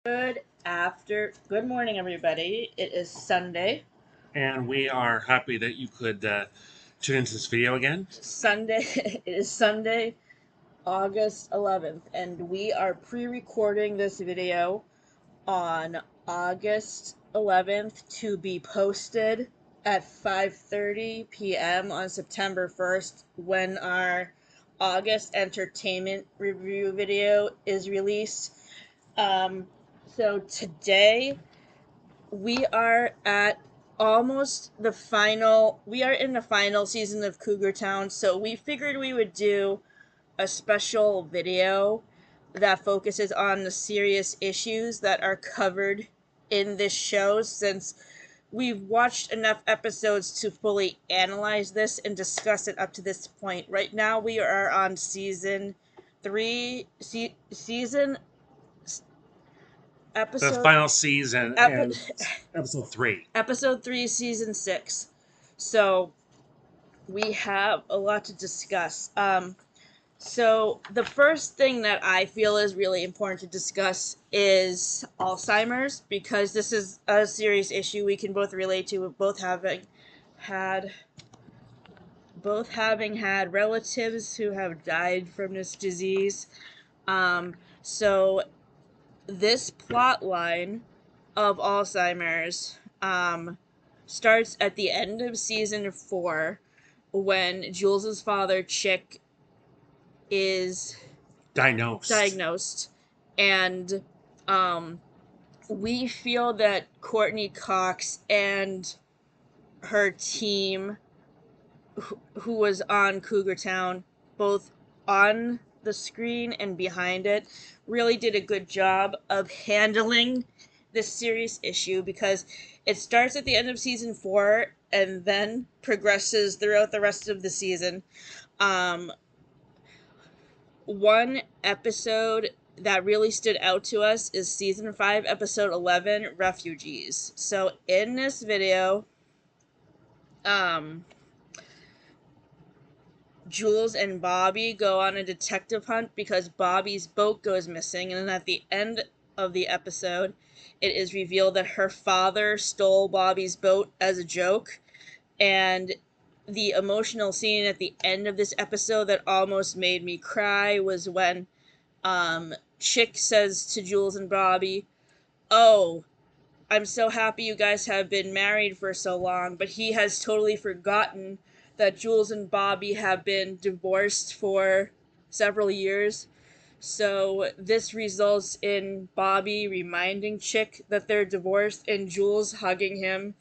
Good morning, everybody. It is Sunday. And we are happy that you could tune into this video again. Sunday. It is Sunday, August 11th, and we are pre-recording this video on August 11th to be posted at 5:30 p.m. on September 1st when our August entertainment review video is released. Um, so today we are at almost the final we are in the final season of Cougar Town, so we figured we would do a special video that focuses on the serious issues that are covered in this show, since we've watched enough episodes to fully analyze this and discuss it up to this point. Right now we are on season 3 season The episode final season epi- is episode 3. episode 3 season 6. So we have a lot to discuss. So the first thing that I feel is really important to discuss is Alzheimer's, because this is a serious issue we can both relate to, had both having had relatives who have died from this disease. So this plot line of Alzheimer's starts at the end of season 4, when Jules's father, Chick, is Diagnosed. and um, we feel that Courtney Cox and her team, who was on Cougar Town, both on the screen and behind it, really did a good job of handling this serious issue, because it starts at the end of season 4 and then progresses throughout the rest of the season. Um, One episode that really stood out to us is season 5, episode 11, Refugees. So in this video, um, Jules and Bobby go on a detective hunt because Bobby's boat goes missing, and then at the end of the episode, it is revealed that her father stole Bobby's boat as a joke. And the emotional scene at the end of this episode that almost made me cry was when Chick says to Jules and Bobby, "Oh, I'm so happy you guys have been married for so long," but he has totally forgotten that Jules and Bobby have been divorced for several years. So this results in Bobby reminding Chick that they're divorced, and Jules hugging him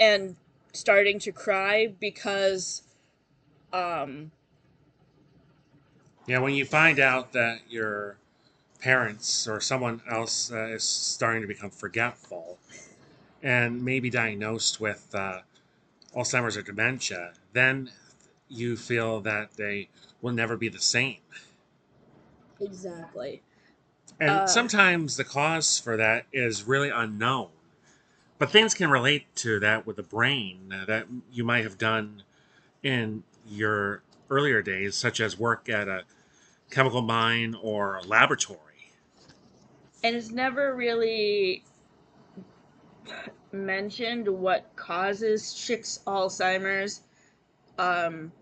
and starting to cry because um Yeah, when you find out that your parents or someone else is starting to become forgetful and maybe diagnosed with Alzheimer's or dementia, then you feel that they will never be the same. exactly. And uh sometimes the cause for that is really unknown. But things can relate to that with the brain that you might have done in your earlier days, such as work at a chemical mine or a laboratory. and it's never really mentioned what causes Chick's Alzheimer's. um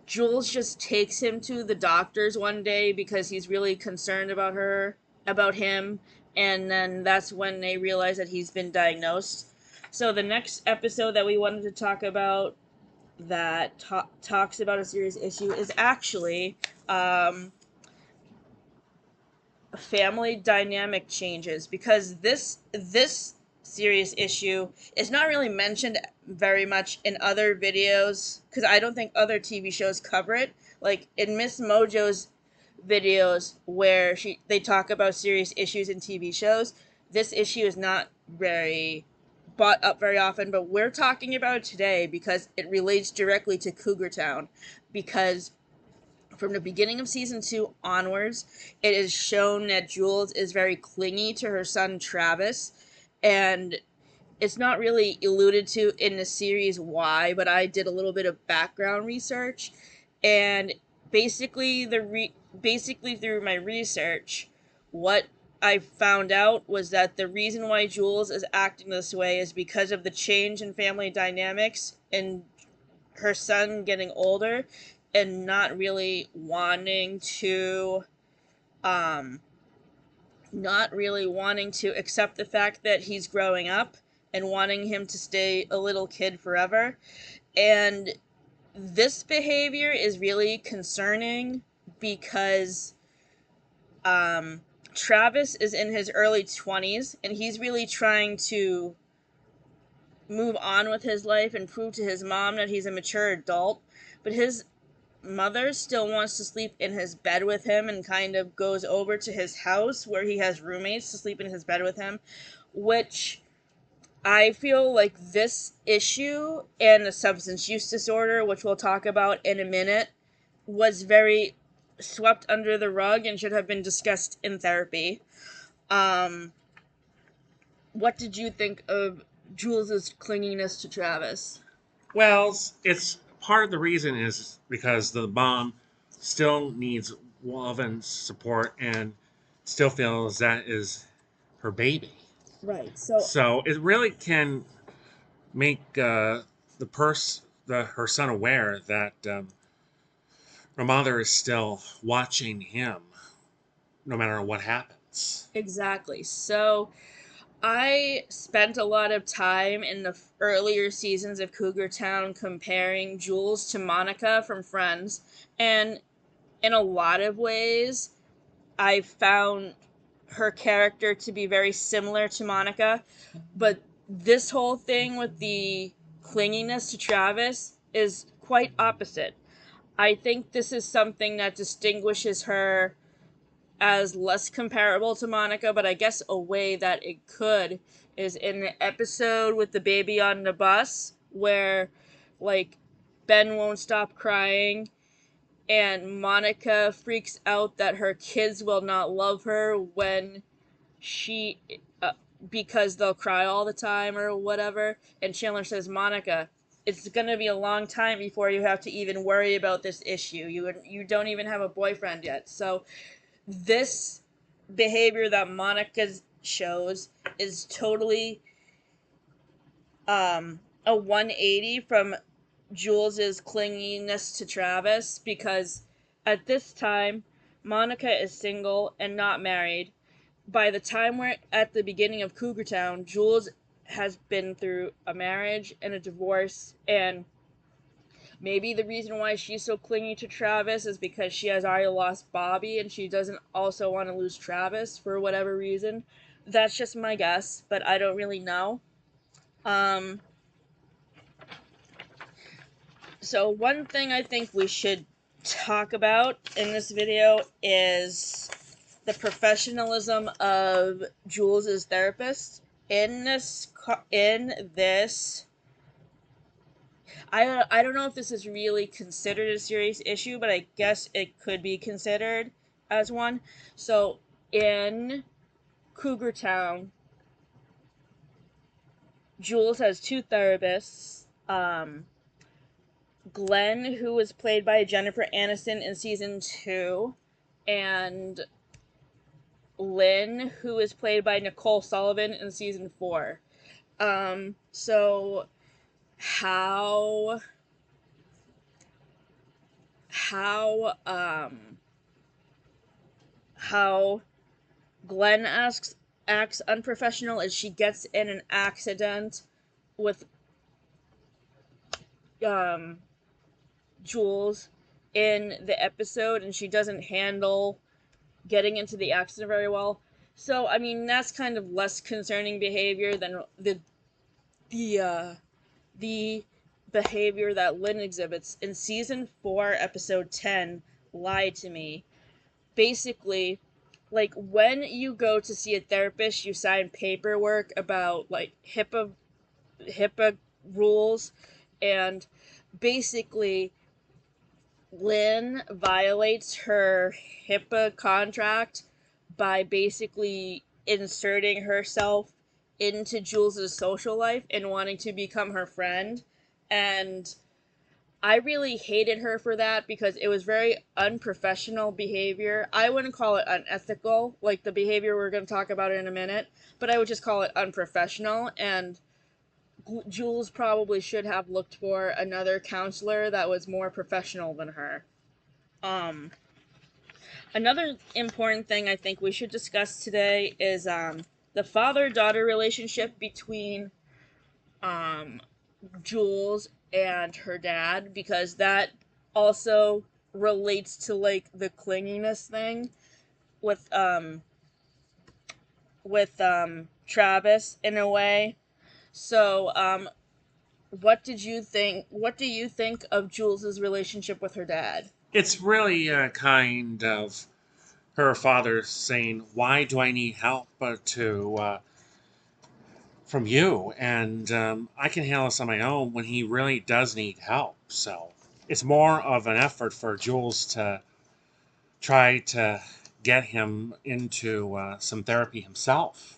Jules just takes him to the doctors one day because he's really concerned about him, and then that's when they realize that he's been diagnosed. So the next episode that we wanted to talk about that talks about a serious issue is actually family dynamic changes, because this serious issue is not really mentioned very much in other videos, because I don't think other TV shows cover it. Like in Miss Mojo's videos where they talk about serious issues in TV shows, this issue is not very brought up very often, but we're talking about it today because it relates directly to Cougar Town. Because from the beginning of season 2 onwards, it is shown that Jules is very clingy to her son Travis, and it's not really alluded to in the series why, but I did a little bit of background research, and basically basically through my research, what I found out was that the reason why Jules is acting this way is because of the change in family dynamics and her son getting older and um not really wanting to accept the fact that he's growing up and wanting him to stay a little kid forever. And this behavior is really concerning because um Travis is in his early 20s and he's really trying to move on with his life and prove to his mom that he's a mature adult, but his mother still wants to sleep in his bed with him and kind of goes over to his house where he has roommates to sleep in his bed with him, which I feel like this issue and the substance use disorder, which we'll talk about in a minute, was very swept under the rug and should have been discussed in therapy. Um, what did you think of Jules's clinginess to Travis? Well, it's part of the reason is because the mom still needs love and support and still feels that is her baby. Right. So So it really can make her son aware that her mother is still watching him no matter what happens. exactly. So I spent a lot of time in the earlier seasons of Cougar Town comparing Jules to Monica from Friends, and in a lot of ways, I found her character to be very similar to Monica, but this whole thing with the clinginess to Travis is quite opposite. I think this is something that distinguishes her as less comparable to Monica, but I guess a way that it could is in the episode with the baby on the bus where like Ben won't stop crying and Monica freaks out that her kids will not love her when she because they'll cry all the time or whatever, and Chandler says, Monica, it's going to be a long time before you have to even worry about this issue. You don't even have a boyfriend yet. So this behavior that Monica shows is totally a 180 from Jules's clinginess to Travis because at this time Monica is single and not married. By the time we're at the beginning of Cougar Town, Jules has been through a marriage and a divorce, and maybe the reason why she's so clingy to Travis is because she has already lost Bobby and she doesn't also want to lose Travis for whatever reason. That's just my guess, but I don't really know. Um, so one thing I think we should talk about in this video is the professionalism of Jules's therapist. In this I don't know if this is really considered a serious issue, but I guess it could be considered as one. So in Cougar Town, Jules has two therapists. Glenn, who was played by Jennifer Aniston in season 2, and Lynn, who is played by Nicole Sullivan in season 4. So how how um how Glenn acts unprofessional is she gets in an accident with um Jules in the episode and she doesn't handle getting into the accident very well. So I mean that's kind of less concerning behavior than the behavior that Lynn exhibits in season 4 episode 10, Lie to Me. Basically, like when you go to see a therapist, you sign paperwork about like HIPAA rules, and basically Lynn violates her HIPAA contract by basically inserting herself into Jules's social life and wanting to become her friend. And I really hated her for that because it was very unprofessional behavior. I wouldn't call it unethical, like the behavior we're going to talk about in a minute, but I would just call it unprofessional. And Jules probably should have looked for another counselor that was more professional than her. Um, Another important thing I think we should discuss today is the father-daughter relationship between um, Jules and her dad, because that also relates to like the clinginess thing with Travis in a way. So what did you think? What do you think of Jules's relationship with her dad? It's really kind of her father saying, "Why do I need help to from you? And I can handle this on my own." When he really does need help. So it's more of an effort for Jules to try to get him into some therapy himself.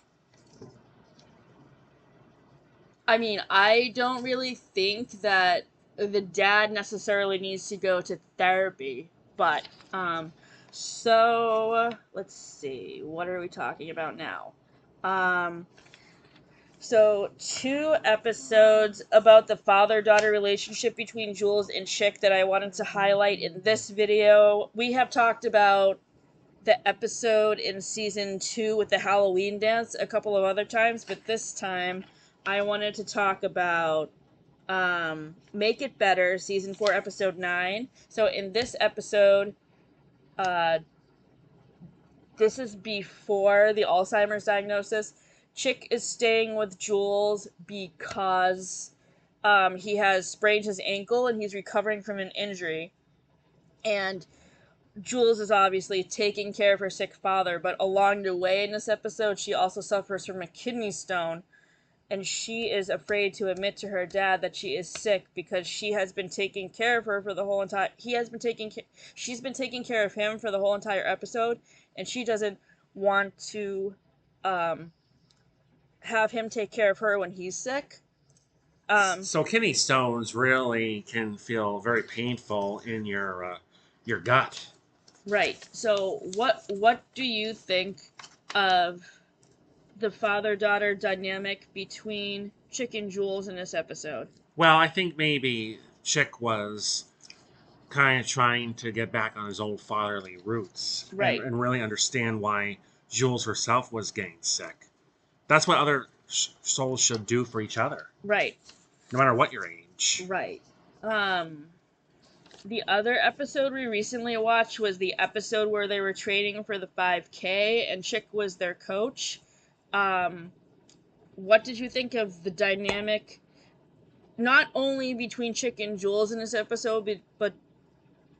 I mean, I don't really think that the dad necessarily needs to go to therapy, but so let's see, what are we talking about now? Um, so two episodes about the father-daughter relationship between Jules and Chick that I wanted to highlight in this video. We have talked about the episode in season 2 with the Halloween dance a couple of other times, but this time I wanted to talk about Make It Better, season 4, episode 9. So in this episode, uh, this is before the Alzheimer's diagnosis. Chick is staying with Jules because he has sprained his ankle and he's recovering from an injury. And Jules is obviously taking care of her sick father, but along the way in this episode, she also suffers from a kidney stone, and she is afraid to admit to her dad that she is sick because she has been taking care of her for the whole entire. She's been taking care of him for the whole entire episode, and she doesn't want to um, have him take care of her when he's sick. So kidney stones really can feel very painful in your gut. Right. So what do you think of the father-daughter dynamic between Chick and Jules in this episode? Well, I think maybe Chick was kind of trying to get back on his old fatherly roots Right. and really understand why Jules herself was getting sick. That's what other souls should do for each other, Right. no matter what your age. Right. Um the other episode we recently watched was the episode where they were training for the 5K and Chick was their coach. Um what did you think of the dynamic not only between Chick and Jules in this episode but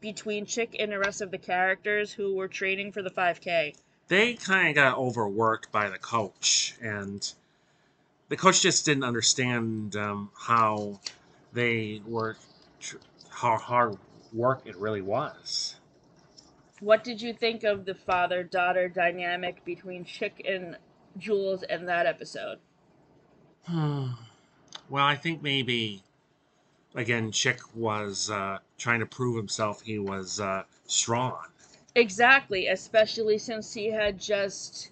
between Chick and the rest of the characters who were training for the 5K? They kind of got overworked by the coach, and the coach just didn't understand how they were, how hard work it really was. What did you think of the father-daughter dynamic between Chick and Jules in that episode? Well, I think maybe again Chick was trying to prove himself he was strong. Exactly, especially since he had just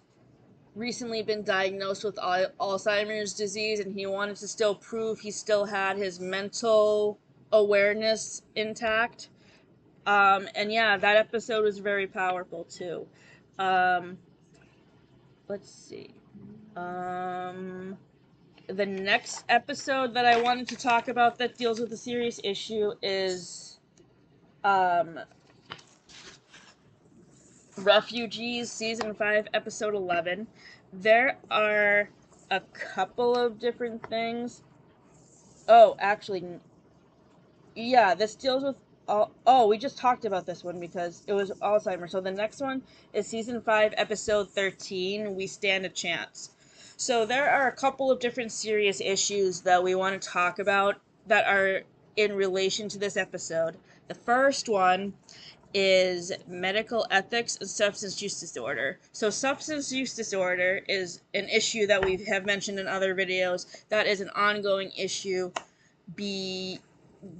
recently been diagnosed with Alzheimer's disease and he wanted to still prove he still had his mental awareness intact. And yeah, that episode was very powerful too. Um, let's see. Um, the next episode that I wanted to talk about that deals with a serious issue is um, Refugees, season 5, episode 11. There are a couple of different things. Oh, actually, yeah, this deals with. Oh, we just talked about this one because it was Alzheimer's. So the next one is season 5, episode 13. We Stand a Chance. So there are a couple of different serious issues that we want to talk about that are in relation to this episode. The first one is medical ethics and substance use disorder. So substance use disorder is an issue that we have mentioned in other videos that is an ongoing issue be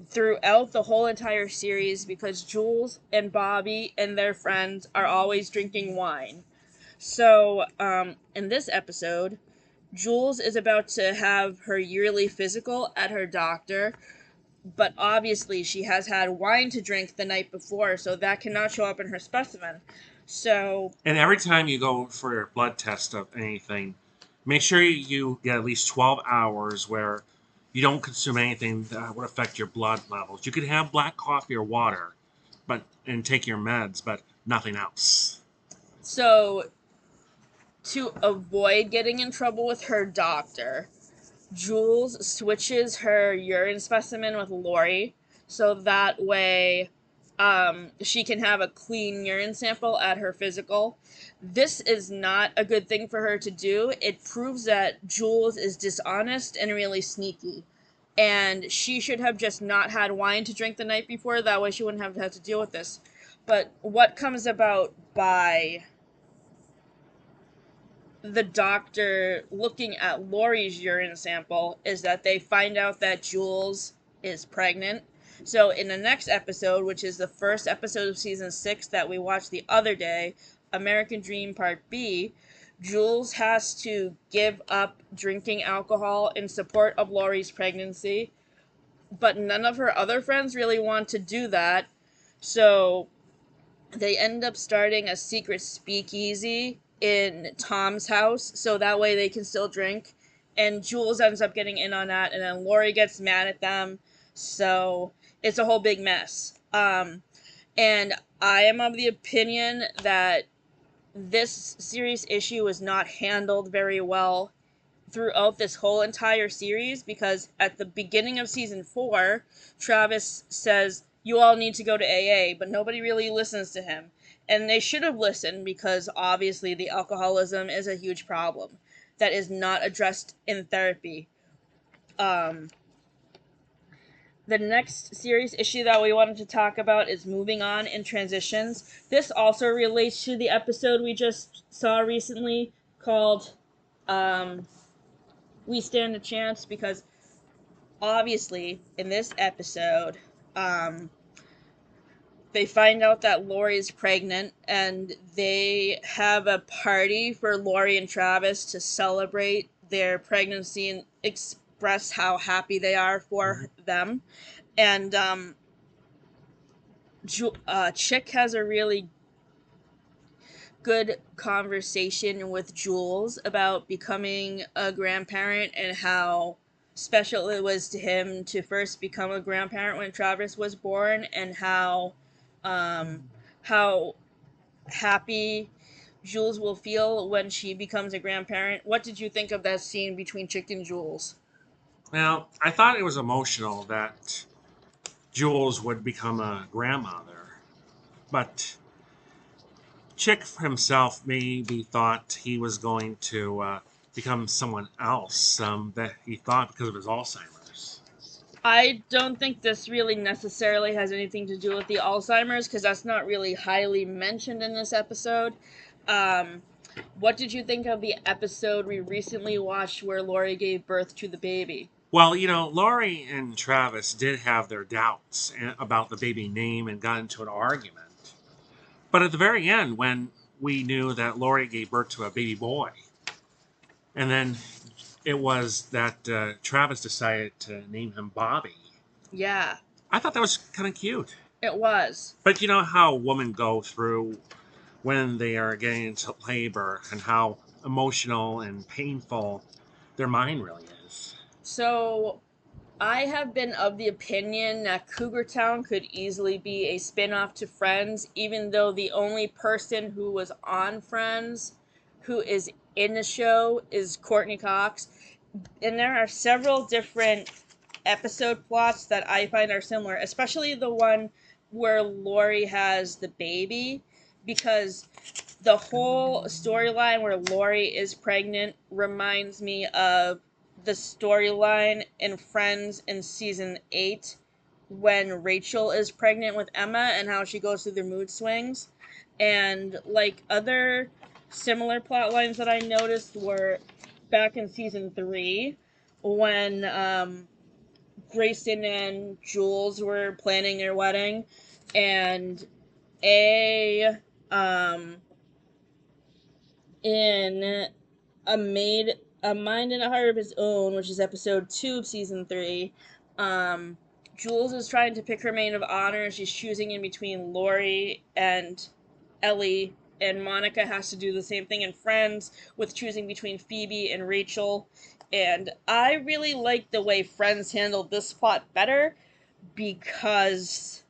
throughout the whole entire series because Jules and Bobby and their friends are always drinking wine. So, in this episode, Jules is about to have her yearly physical at her doctor, but obviously she has had wine to drink the night before, so that cannot show up in her specimen. So, And every time you go for your blood test of anything, make sure you get at least 12 hours where you don't consume anything that would affect your blood levels. You could have black coffee or water, and take your meds, but nothing else. so to avoid getting in trouble with her doctor, Jules switches her urine specimen with Lori so that way she can have a clean urine sample at her physical. This is not a good thing for her to do. It proves that Jules is dishonest and really sneaky. And she should have just not had wine to drink the night before. That way she wouldn't have had to deal with this. But what comes about by the doctor looking at Lori's urine sample is that they find out that Jules is pregnant. So in the next episode, which is the first episode of season 6 that we watched the other day, American Dream Part B, Jules has to give up drinking alcohol in support of Lori's pregnancy, but none of her other friends really want to do that. So they end up starting a secret speakeasy in Tom's house so that way they can still drink. And Jules ends up getting in on that, and then Lori gets mad at them. So it's a whole big mess. And I am of the opinion that this series issue was not handled very well throughout this whole entire series because at the beginning of season 4, Travis says, "You all need to go to AA," but nobody really listens to him. And they should have listened because obviously the alcoholism is a huge problem that is not addressed in therapy. Um, the next series issue that we wanted to talk about is Moving On in Transitions. This also relates to the episode we just saw recently called We Stand a Chance because obviously in this episode they find out that Lori's pregnant and they have a party for Lori and Travis to celebrate their pregnancy and express how happy they are for them. And Chick has a really good conversation with Jules about becoming a grandparent and how special it was to him to first become a grandparent when Travis was born, and um, how happy Jules will feel when she becomes a grandparent. What did you think of that scene between Chick and Jules? Now, I thought it was emotional that Jules would become a grandmother, but Chick himself maybe thought he was going to become someone else that he thought because of his Alzheimer's. I don't think this really necessarily has anything to do with the Alzheimer's because that's not really highly mentioned in this episode. Um, what did you think of the episode we recently watched where Lori gave birth to the baby? Well, Laurie and Travis did have their doubts about the baby name and got into an argument. But at the very end, when we knew that Laurie gave birth to a baby boy, and then it was that Travis decided to name him Bobby. Yeah, I thought that was kind of cute. it was. But you know how women go through when they are getting into labor and how emotional and painful their mind really is. So I have been of the opinion that Cougar Town could easily be a spin-off to Friends, even though the only person who was on Friends who is in the show is Courtney Cox. And there are several different episode plots that I find are similar, especially the one where Lori has the baby, because the whole storyline where Lori is pregnant reminds me of the storyline in Friends in season 8 when Rachel is pregnant with Emma and how she goes through the mood swings. And like other similar plot lines that I noticed were back in season 3 when Grayson and Jules were planning their wedding, and a in a made a mind and a heart of his own, which is episode 2 of season 3. Um, Jules is trying to pick her maid of honor. She's choosing in between Lori and Ellie, and Monica has to do the same thing in Friends with choosing between Phoebe and Rachel. And I really like the way Friends handled this plot better because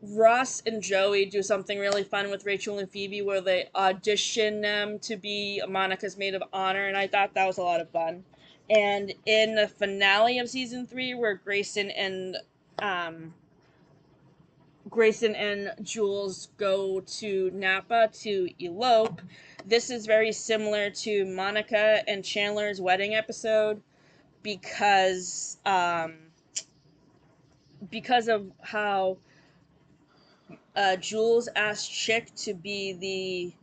Ross and Joey do something really fun with Rachel and Phoebe where they audition them to be Monica's maid of honor, and I thought that was a lot of fun. And in the finale of season 3, where um, Grayson and Jules go to Napa to elope, this is very similar to Monica and Chandler's wedding episode because because of how Jules asked Chick to be the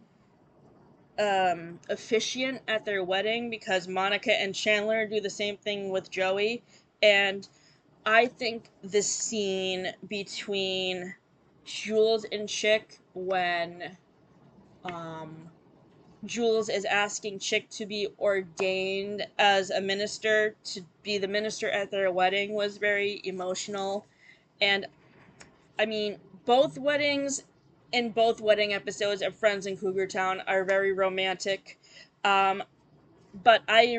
officiant at their wedding because Monica and Chandler do the same thing with Joey. And I think the scene between Jules and Chick when Jules is asking Chick to be ordained as a minister to be the minister at their wedding was very emotional. And I mean, both weddings in both wedding episodes of Friends in Cougar Town are very romantic. Um, but I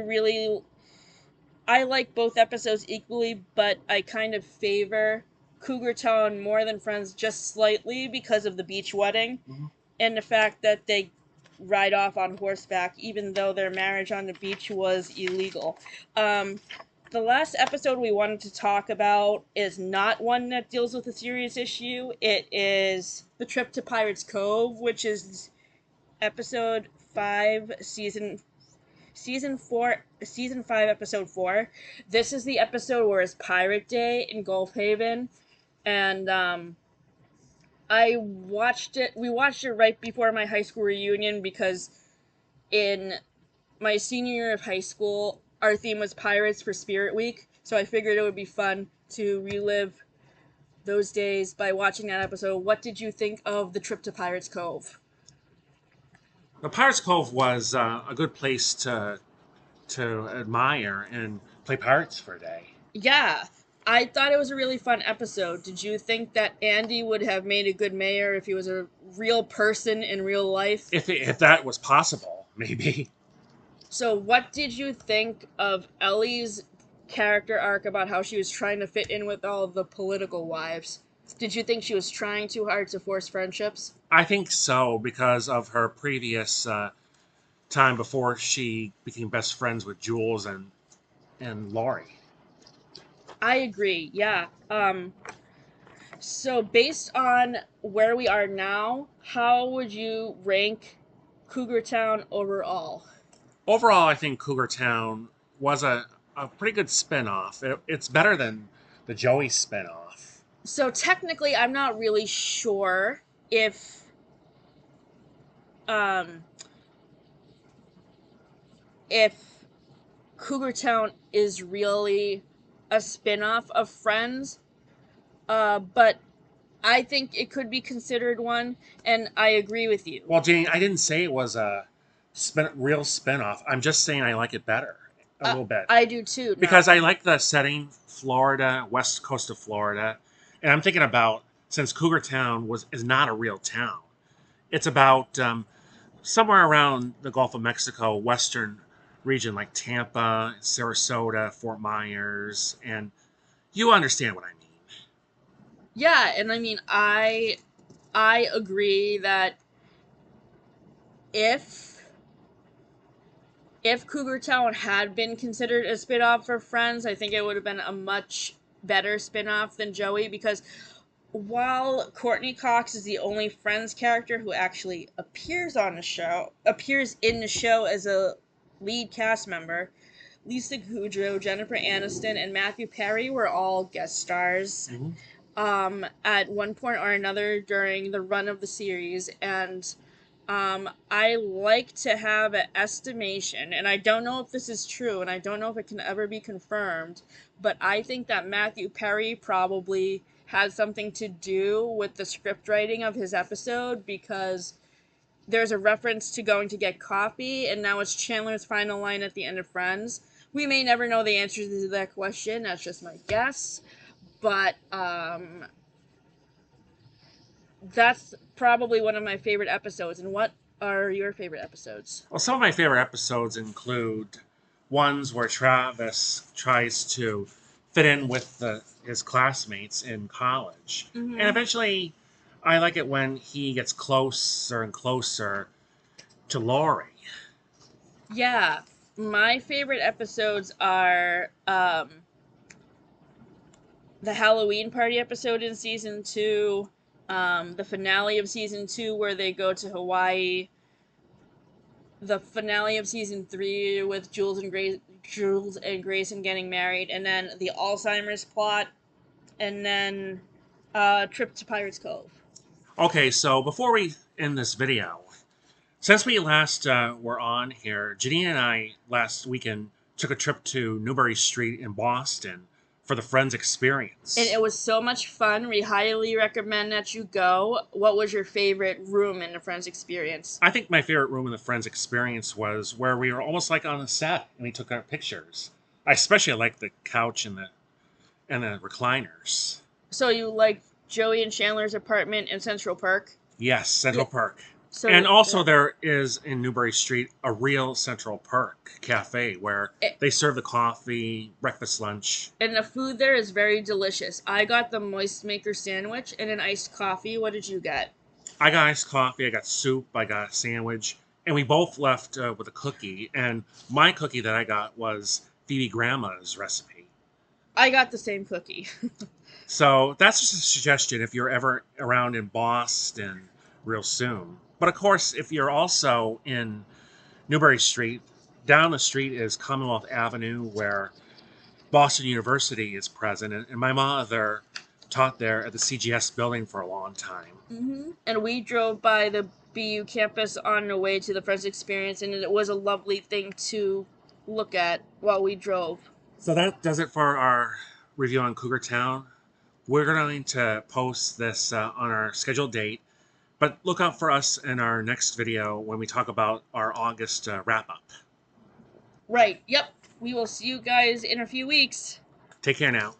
like both episodes equally, but I kind of favor Cougar Town more than Friends just slightly because of the beach wedding Mm-hmm. and the fact that they ride off on horseback, even though their marriage on the beach was illegal. Um, the last episode we wanted to talk about is not one that deals with a serious issue. It is the trip to Pirates Cove, which is episode 5, season 5, episode 4. This is the episode where it's Pirate Day in Gulf Haven, and I watched it. We watched it right before my high school reunion because in my senior year of high school, our theme was pirates for Spirit Week. So I figured it would be fun to relive those days by watching that episode. What did you think of the trip to Pirates Cove? The Pirates Cove was a good place to admire and play pirates for a day. Yeah, I thought it was a really fun episode. Did you think that Andy would have made a good mayor if he was a real person in real life? If that was possible, maybe. So, what did you think of Ellie's character arc about how she was trying to fit in with all the political wives? Did you think she was trying too hard to force friendships? I think so because of her previous time before she became best friends with Jules and Laurie. I agree. Yeah. So based on where we are now, how would you rank Cougar Town overall? Overall, I think Cougar Town was a pretty good spinoff. It's better than the Joey spinoff. So technically, I'm not really sure if um if Cougar Town is really a spin-off of Friends, but I think it could be considered one, and I agree with you. Well, Jane, I didn't say it was a real spinoff. I'm just saying I like it better a little bit I do too. Now, because I like the setting, Florida, west coast of Florida, and I'm thinking about since Cougar Town is not a real town. It's about somewhere around the Gulf of Mexico, western region like Tampa, Sarasota, Fort Myers, and you understand what I mean. yeah, and I mean, I agree that if if Cougar Town had been considered a spin-off for Friends, I think it would have been a much better spin-off than Joey because while Courtney Cox is the only Friends character who actually appears in the show as a lead cast member, Lisa Kudrow, Jennifer Aniston, and Matthew Perry were all guest stars Mm-hmm. at one point or another during the run of the series. And I like to have an estimation, and I don't know if this is true, and I don't know if it can ever be confirmed, but I think that Matthew Perry probably had something to do with the script writing of his episode, because there's a reference to going to get coffee, and now it's Chandler's final line at the end of Friends. We may never know the answer to that question. That's just my guess, but that's probably one of my favorite episodes. And what are your favorite episodes? Well, some of my favorite episodes include ones where Travis tries to fit in with his classmates in college. And Mm-hmm. eventually, I like it when he gets closer and closer to Lori. Yeah, my favorite episodes are the Halloween party episode in season two, the finale of season two where they go to Hawaii, the finale of season three with Jules and Grayson getting married, and then the Alzheimer's plot, and then trip to Pirates Cove. Okay, so before we end this video, since we last were on here, Janine and I last weekend took a trip to Newbury Street in Boston for the Friends And Experience. it was so much fun. We highly recommend that you go. What was your favorite room in the Friends Experience? I think my favorite room in the Friends Experience was where we were almost like on a set and we took our pictures. I especially like the couch and the recliners. So you like Joey and Chandler's apartment in Central Park? Yes, Yeah. Central Park. And So also there is in Newbury Street a real Central Park cafe where it, they serve the coffee, breakfast, lunch. and the food there is very delicious. I got the moist maker sandwich and an iced coffee. What did you get? I got iced coffee, I got soup, I got a sandwich, and we both left with a cookie. And my cookie that I got was Phoebe Grandma's recipe. I got the same cookie. So that's just a suggestion if you're ever around in Boston real soon. But of course, if you're also in Newbury Street, down the street is Commonwealth Avenue, where Boston University is present. And my mother taught there at the CGS building for a long time. And we drove by the BU campus on the way to the Friends Experience, and it was a lovely thing to look at while we drove. So that does it for our review on Cougar Town. We're going to post this on our scheduled date, but look out for us in our next video when we talk about our August wrap up. Right, yep. We will see you guys in a few weeks. Take care now.